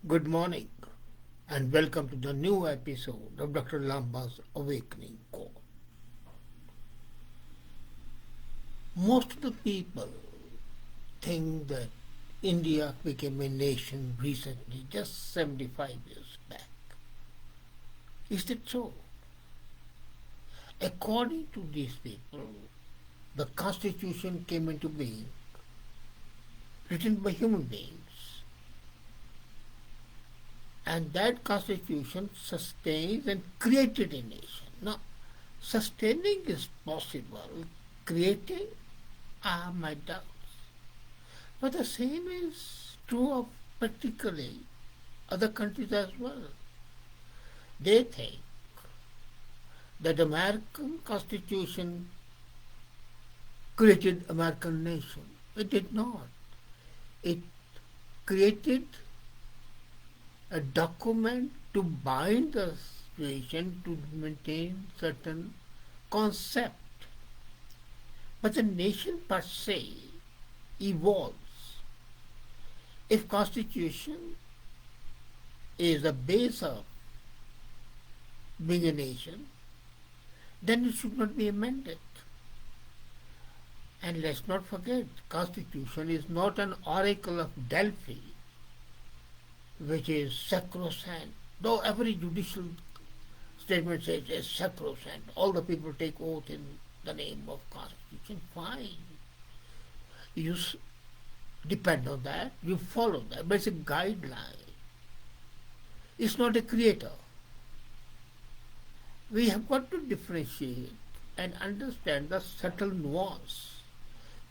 Good morning and welcome to the new episode of Dr. Lamba's Awakening Call. Most of the people think that India became a nation recently, just 75 years back. Is it so? According to these people, the constitution came into being written by human beings, and that constitution sustains and created a nation. Now, sustaining is possible, creating are my doubts. But the same is true of practically other countries as well. They think that American Constitution created American nation. It did not. It created a document to bind the situation to maintain certain concept. But the nation per se evolves. If constitution is the base of being a nation, then it should not be amended. And let's not forget, constitution is not an oracle of Delphi, which is sacrosanct. Though every judicial statement says it's sacrosanct, all the people take oath in the name of constitution, fine. You depend on that, you follow that, but it's a guideline. It's not a creator. We have got to differentiate and understand the subtle nuance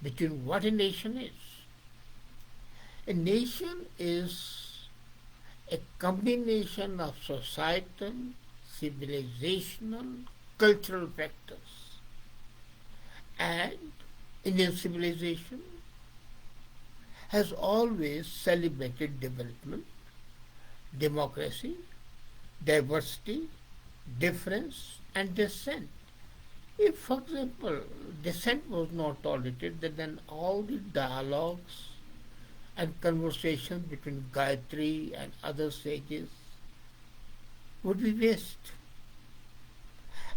between what a nation is. A nation is a combination of societal, civilizational, cultural factors. And Indian civilization has always celebrated development, democracy, diversity, difference, and dissent. If, for example, dissent was not tolerated, then all the dialogues and conversations between Gayatri and other sages would be waste.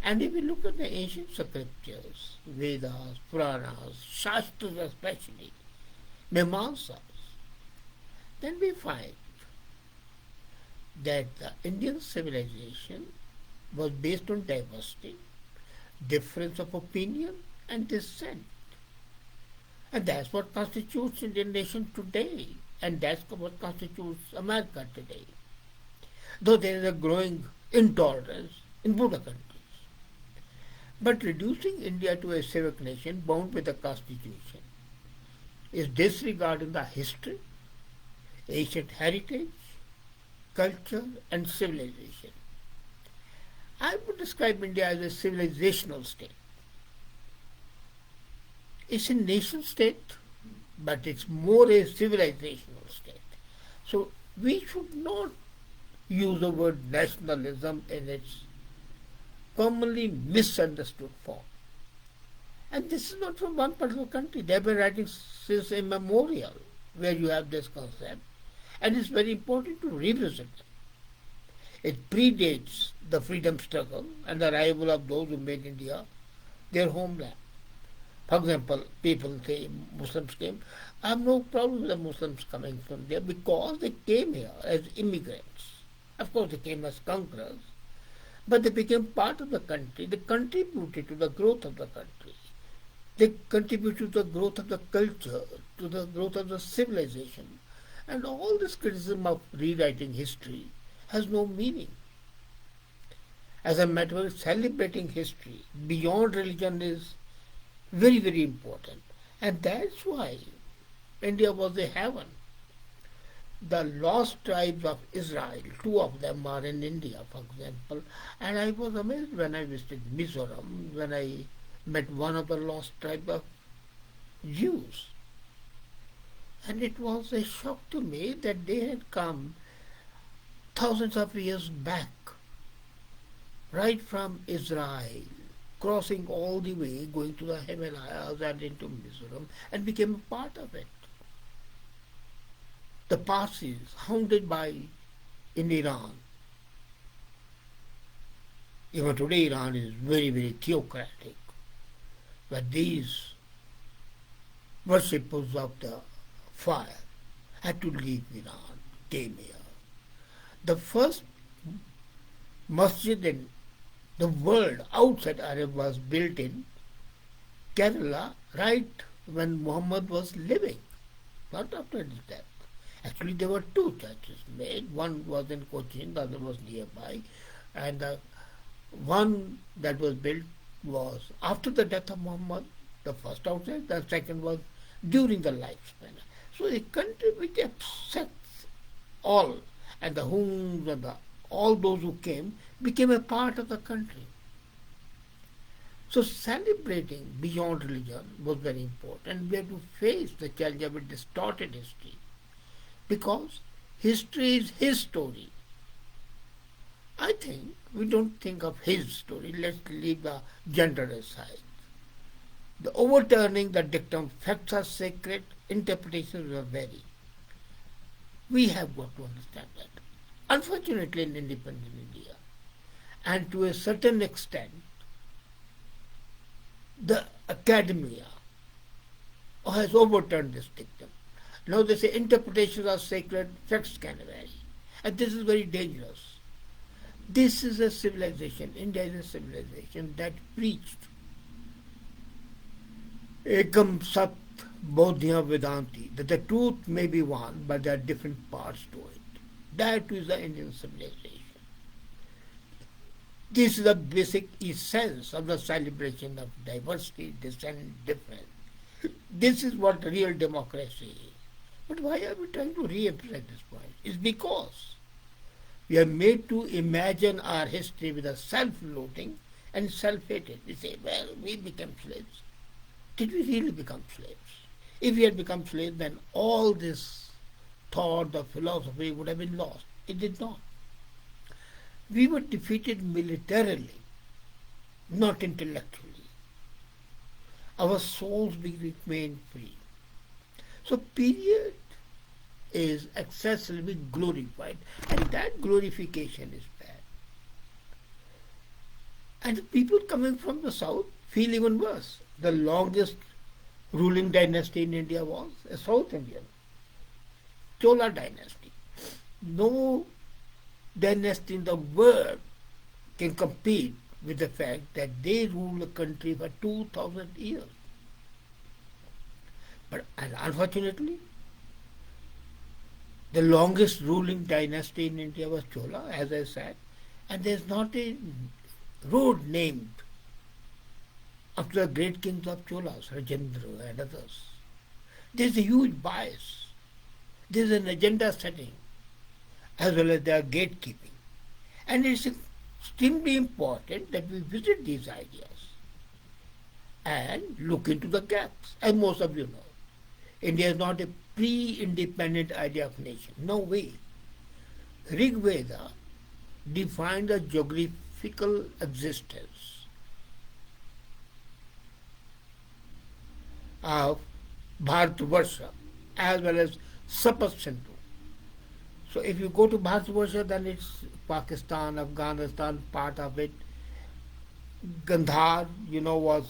And if we look at the ancient scriptures, Vedas, Puranas, Shastras especially, Mimamsas, then we find that the Indian civilization was based on diversity, difference of opinion, and dissent. And that's what constitutes Indian nation today, and that's what constitutes America today. Though there is a growing intolerance in Buddha countries. But reducing India to a civic nation bound with a constitution is disregarding the history, ancient heritage, culture, and civilization. I would describe India as a civilizational state. It's a nation state, but it's more a civilizational state. So we should not use the word nationalism in its commonly misunderstood form. And this is not from one part of the country. They have been writing since immemorial where you have this concept. And it's very important to revisit it. It predates the freedom struggle and the arrival of those who made India their homeland. For example, people say Muslims came. I have no problem with the Muslims coming from there because they came here as immigrants. Of course, they came as conquerors, but they became part of the country. They contributed to the growth of the country. They contributed to the growth of the culture, to the growth of the civilization. And all this criticism of rewriting history has no meaning. As a matter of fact, celebrating history beyond religion is very, very important. And that's why India was a heaven. The lost tribes of Israel, two of them are in India, for example. And I was amazed when I visited Mizoram, when I met one of the lost tribes of Jews. And it was a shock to me that they had come thousands of years back, right from Israel, crossing all the way, going to the Himalayas and into Mizoram, and became a part of it. The Parsis, hounded by in Iran, even today Iran is very, very theocratic, but these worshippers of the fire had to leave Iran, came here. The first masjid in the world outside Arab was built in Kerala right when Muhammad was living, not after his death. Actually, there were two churches made. One was in Cochin, the other was nearby. And the one that was built was after the death of Muhammad, the first outside, the second was during the lifespan. So a country which accepts all, and the Huns and all those who came became a part of the country. So celebrating beyond religion was very important. We have to face the challenge of a distorted history because history is his story. I think we don't think of his story. Let's leave the gender aside. The overturning the dictum, facts are sacred, interpretations are vary. We have got to understand that. Unfortunately, in independent India, and to a certain extent, the academia has overturned this dictum. Now they say interpretations are sacred, facts can vary. And this is very dangerous. This is a civilization, India is a civilization that preached Ekam Sat Bodhya Vedanti, that the truth may be one, but there are different parts to it. That is the Indian civilization. This is the basic essence of the celebration of diversity, dissent, difference. This is what real democracy is. But why are we trying to re-emphasize this point? It's because we are made to imagine our history with a self-loathing and self-hatred. We say, well, we became slaves. Did we really become slaves? If we had become slaves, then all this thought, the philosophy would have been lost. It did not. We were defeated militarily, not intellectually. Our souls remained free. So period is excessively glorified, and that glorification is bad. And the people coming from the south feel even worse. The longest ruling dynasty in India was a South Indian, Chola dynasty. No dynasty in the world can compete with the fact that they ruled the country for 2,000 years. But unfortunately, the longest ruling dynasty in India was Chola, as I said, and there's not a road named after the great kings of Cholas, Rajendra and others. There's a huge bias. There's an agenda setting as well as their gatekeeping. And it's extremely important that we visit these ideas and look into the gaps. As most of you know, India is not a pre-independent idea of nation. No way. Rig Veda defined the geographical existence of Bharatvarsha as well as Sapat Sindhu. So if you go to Bharatvarsha, then it's Pakistan, Afghanistan, part of it. Gandhar, was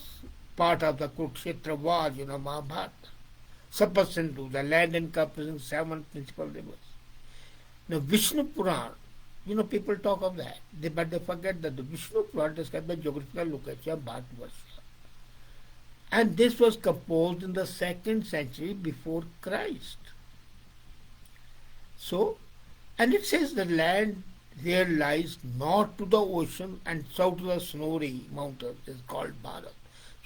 part of the Kurukshetra war, Mahabharata. Sapat Sindhu, the land encompassing 7 principal rivers. Now Vishnu Puran, people talk of that, but they forget that the Vishnu Puran describes the geographical location of Bharatvarsha. And this was composed in the 2nd century before Christ. So, and it says the land there lies north to the ocean and south to the snowy mountains is called Bharat.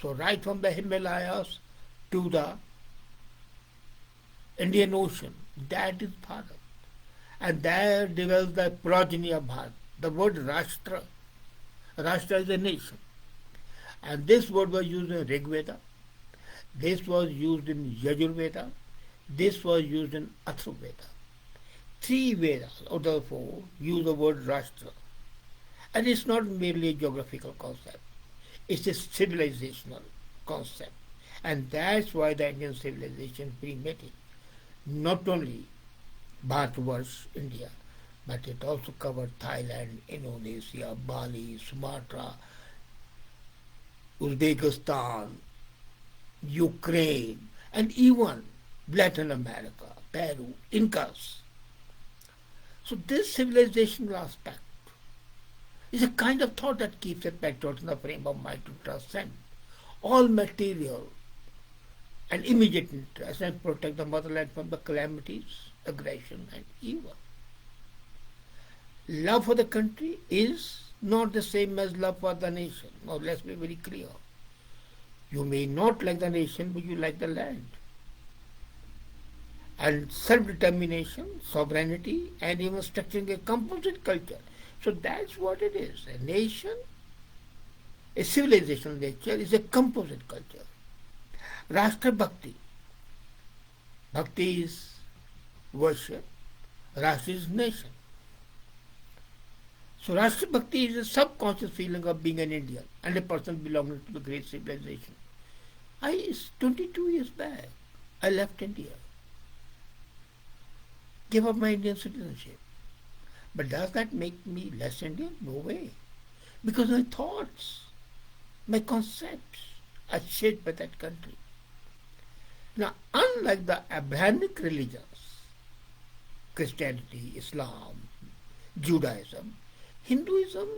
So right from the Himalayas to the Indian Ocean, that is Bharat. And there develops the progeny of Bharat. The word Rashtra. Rashtra is a nation. And this word was used in Rig Veda. This was used in Yajur Veda. This was used in Atharva Veda. 3 Vedas out of the 4 use the word Rashtra. And it's not merely a geographical concept. It's a civilizational concept. And that's why the Indian civilization pre-made it. Not only Bharatvarsh, India, but it also covered Thailand, Indonesia, Bali, Sumatra, Uzbekistan, Ukraine, and even Latin America, Peru, Incas. So this civilizational aspect is a kind of thought that keeps a patriot in the frame of mind to transcend all material and immediate interest and protect the motherland from the calamities, aggression, and evil. Love for the country is not the same as love for the nation. Now let's be very clear. You may not like the nation, but you like the land. And self-determination, sovereignty, and even structuring a composite culture. So that's what it is. A nation, a civilizational nature is a composite culture. Rashtra Bhakti. Bhakti is worship. Rashtra is nation. So Rashtra Bhakti is a subconscious feeling of being an Indian and a person belonging to the great civilization. 22 years back, I left India. Gave up my Indian citizenship. But does that make me less Indian? No way. Because my thoughts, my concepts are shaped by that country. Now, unlike the Abrahamic religions, Christianity, Islam, Judaism, Hinduism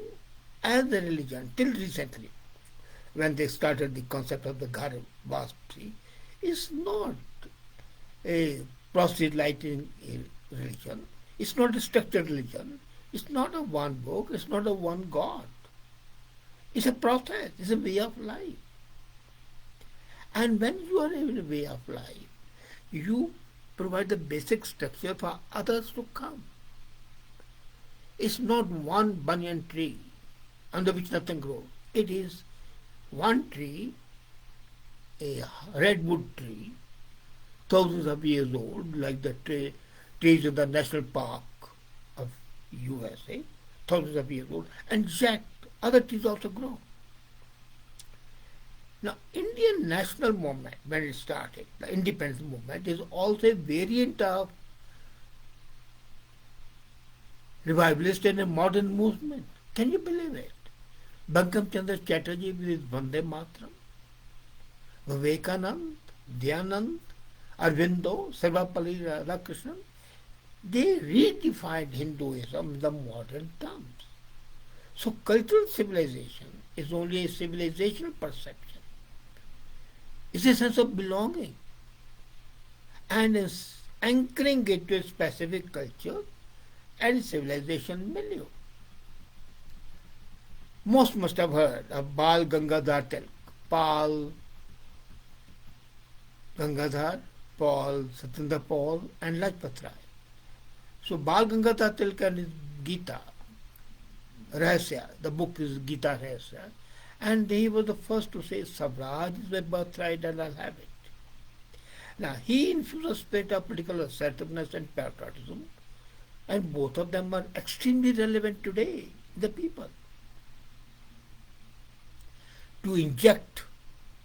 as a religion till recently, when they started the concept of the Garbhasti, is not a proselytizing religion. It's not a structured religion. It's not a one book. It's not a one God. It's a process. It's a way of life. And when you are in a way of life, you provide the basic structure for others to come. It's not one banyan tree under which nothing grows. It is one tree, a redwood tree, thousands of years old, like the trees in the national park of USA, thousands of years old, and yet other trees also grow. Now, Indian national movement, when it started, the independence movement, is also a variant of revivalist and a modern movement. Can you believe it? Bankim Chandra Chatterjee with his Vande Mataram, Vivekanand, Dyanand, Arvindo, Sarvapalli Radhakrishnan, they redefined Hinduism in the modern terms. So cultural civilization is only a civilizational perception. It's a sense of belonging and is anchoring it to a specific culture and civilization milieu. Most must have heard of Bal Gangadhar Tilak. Bal Gangadhar, Paul, Satyendra Paul, and Lajpat Rai. So Bal Gangadhar Tilak and his Gita, Rahasya, the book is Gita Rahasya, and he was the first to say, Swaraj is my birthright and I'll have it. Now, he infused a spirit of political assertiveness and patriotism, and both of them are extremely relevant today, the people. To inject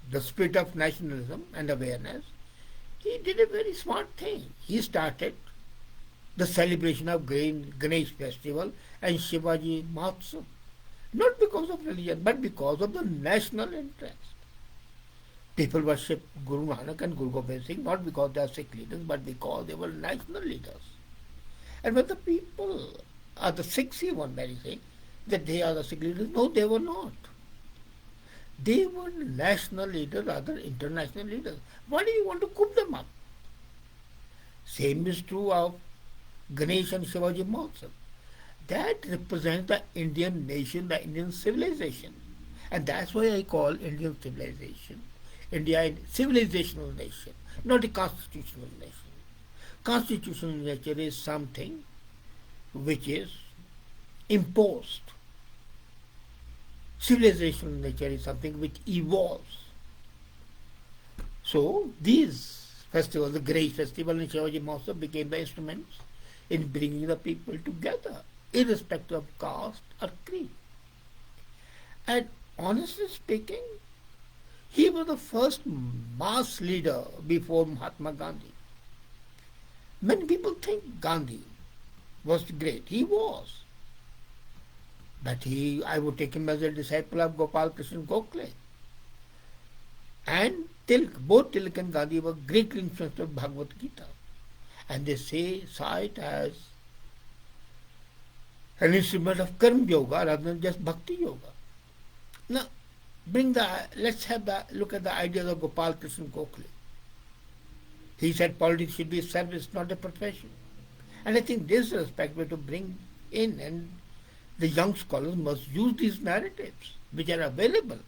the spirit of nationalism and awareness, he did a very smart thing. He started the celebration of Ganesh festival and Shivaji Mahotsav, not because of religion, but because of the national interest. People worship Guru Nanak and Guru Gobind Singh not because they are Sikh leaders, but because they were national leaders. And when the people are the Sikhs, even many say that they are the Sikh leaders, no, they were not. They were national leaders, rather international leaders. Why do you want to coop them up? Same is true of Ganesh and Shivaji Mahotsav. That represents the Indian nation, the Indian civilization. And that's why I call Indian civilization India a civilizational nation, not a constitutional nation. Constitutional nature is something which is imposed. Civilizational nature is something which evolves. So these festivals, the Ganesh festival and Shivaji Mahotsav, became the instruments in bringing the people together, irrespective of caste or creed. And honestly speaking, he was the first mass leader before Mahatma Gandhi. Many people think Gandhi was great. He was. But I would take him as a disciple of Gopal Krishna Gokhale. And Tilak, both Tilak and Gandhi were greatly influenced by Bhagavad Gita. And they saw it as an instrument of karma yoga rather than just bhakti yoga. Now, let's look at the ideas of Gopal Krishna Gokhale. He said politics should be a service, not a profession. And I think this respect we have to bring in, and the young scholars must use these narratives, which are available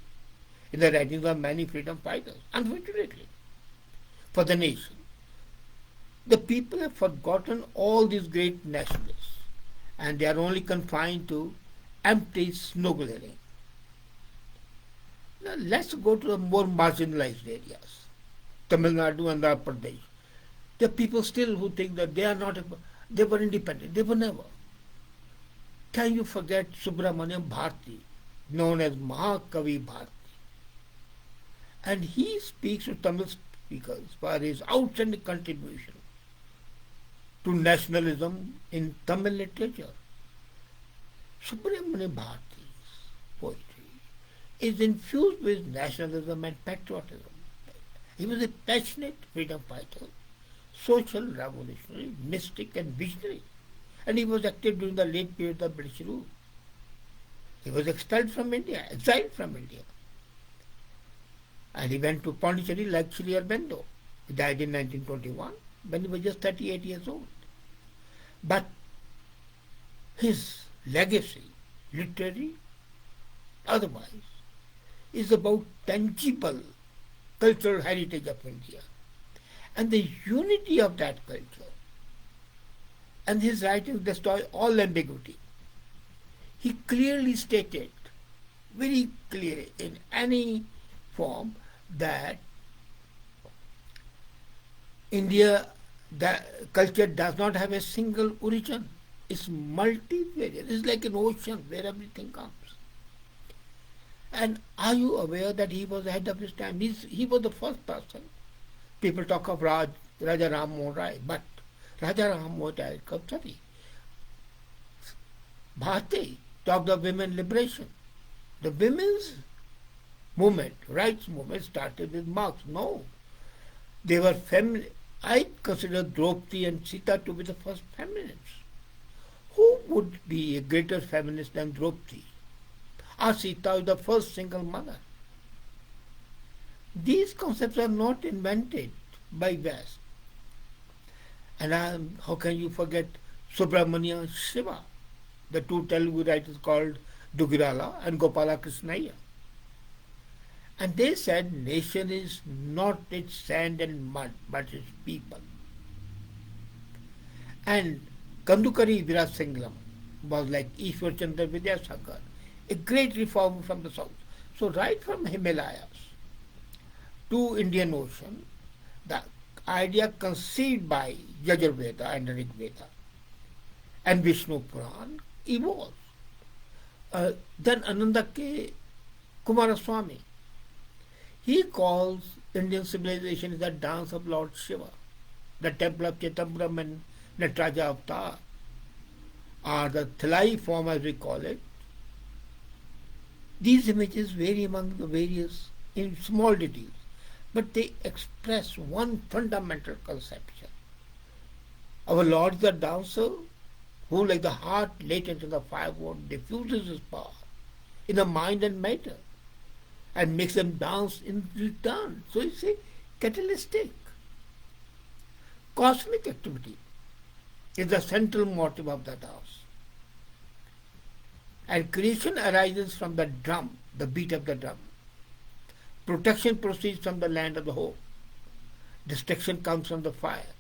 in the writings of many freedom fighters, unfortunately, for the nation. The people have forgotten all these great nationalists, and they are only confined to empty snoggling. Now let's go to the more marginalized areas, Tamil Nadu and Andhra Pradesh. There are people still who think that they were independent. They were never. Can you forget Subramaniam Bharati, known as Mahakavi Bharati? And he speaks to Tamil speakers for his outstanding contribution to nationalism in Tamil literature. Subramaniam Bharati's poetry is infused with nationalism and patriotism. He was a passionate freedom fighter, social revolutionary, mystic and visionary, and he was active during the late period of British rule. He was exiled from India, and he went to Pondicherry like Sri Aurobindo. He died in 1921 when he was just 38 years old. But his legacy, literary, otherwise, is about tangible cultural heritage of India and the unity of that culture. And his writings destroy all ambiguity. He clearly stated, very clearly in any form, that India, the culture does not have a single origin. It's multivariate. It's like an ocean where everything comes. And are you aware that he was ahead of his time? He was the first person. People talk of Raja Ram Mohan Rai, but Raja Ram Mohan Rai, sorry, Bharati talked of women liberation. The women's movement, rights movement, started with Marx. No, they were feminine. I consider Draupadi and Sita to be the first feminists. Who would be a greater feminist than Draupadi? Or Sita is the first single mother. These concepts are not invented by West. And how can you forget Subramania Shiva, the two Telugu writers called Dugirala and Gopala Krishnaiah. And they said nation is not its sand and mud, but its people. And Kandukari Virasinglam was like Ishwar Chandra Vidyasagar, a great reformer from the south. So right from Himalayas to Indian Ocean, the idea conceived by Yajurveda and Rig Veda and Vishnu Puran evolved. Then Ananda K. Kumaraswamy, he calls Indian civilization the dance of Lord Shiva, the temple of Chitambaram and Nataraja Avatar, or the Thalai form as we call it. These images vary among the various in small details, but they express one fundamental conception. Our Lord is the dancer who, like the heart latent in the firewood, diffuses his power in the mind and matter and makes them dance in return. So it's a catalytic. Cosmic activity is the central motive of the dance. And creation arises from the drum, the beat of the drum. Protection proceeds from the land of the hope. Destruction comes from the fire.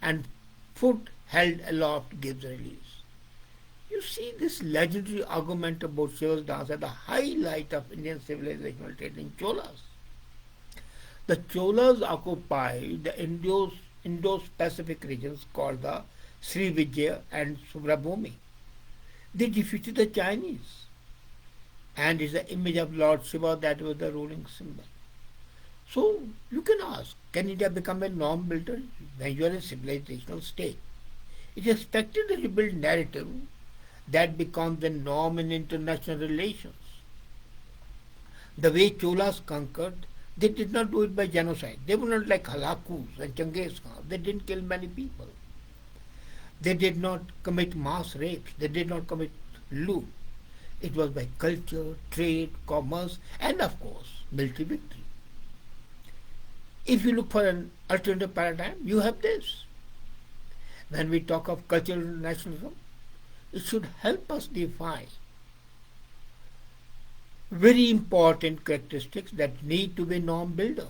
And foot held aloft gives release. You see this legendary argument about Shiva's dance at the highlight of Indian civilizational trade in Cholas. The Cholas occupied the Indo-Pacific regions called the Srivijaya and Subrabhumi. They defeated the Chinese, and it's the image of Lord Shiva that was the ruling symbol. So you can ask, can India become a norm builder when you are a civilizational state? It expected a rebuilt narrative that becomes the norm in international relations. The way Cholas conquered, they did not do it by genocide. They were not like Halakus and Genghis Khan. They didn't kill many people. They did not commit mass rapes. They did not commit loot. It was by culture, trade, commerce, and of course, military victory. If you look for an alternative paradigm, you have this. When we talk of cultural nationalism, it should help us define very important characteristics that need to be norm builder.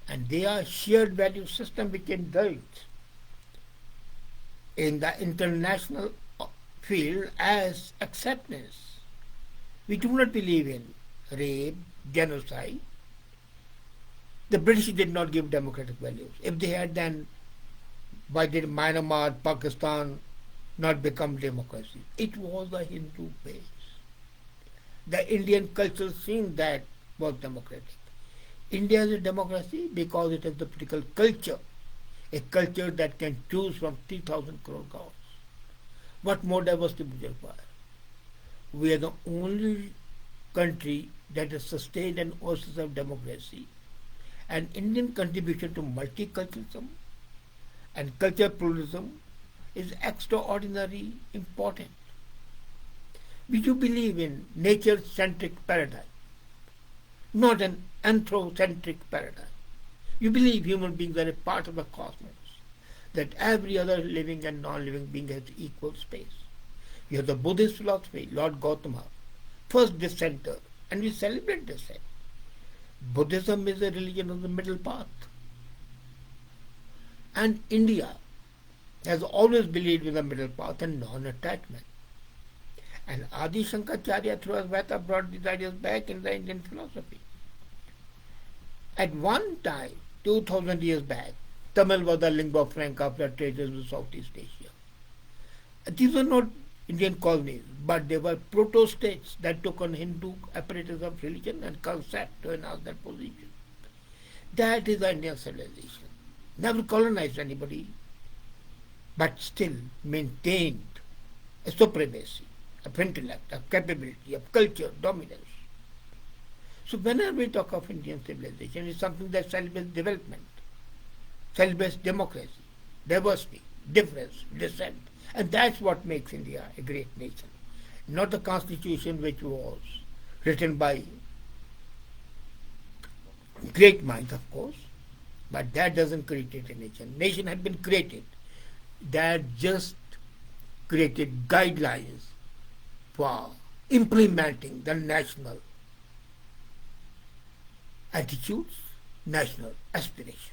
And they are shared value system which indulge in the international field as acceptance. We do not believe in rape, genocide. The British did not give democratic values. If they had, then why did Myanmar, Pakistan not become democracy? It was a Hindu base. The Indian cultural scene that was democratic. India is a democracy because it has the political culture, a culture that can choose from 3,000 crore gods. What more diversity would you require? We are the only country that has sustained an oasis of democracy. And Indian contribution to multiculturalism and cultural pluralism is extraordinarily important. We do believe in nature-centric paradigm, not an anthropocentric paradigm. You believe human beings are a part of the cosmos, that every other living and non-living being has equal space. You have the Buddhist philosophy, Lord Gautama, first dissenter, and we celebrate dissent. Buddhism is a religion of the middle path. And India has always believed in the middle path and non-attachment. And Adi Shankaracharya through Advaita brought these ideas back in the Indian philosophy. At one time, 2000 years back, Tamil was the lingua franca of the traders in Southeast Asia. These were not Indian colonies, but they were proto-states that took on Hindu apparatus of religion and concept to enhance their position. That is the Indian civilization. Never colonized anybody, but still maintained a supremacy of intellect, of capability, of culture, dominance. So whenever we talk of Indian civilization, it's something that celebrates development, celebrates democracy, diversity, difference, dissent. And that's what makes India a great nation. Not a constitution which was written by great minds, of course, but that doesn't create a nation. Nation had been created. That just created guidelines for implementing the national attitudes, national aspirations.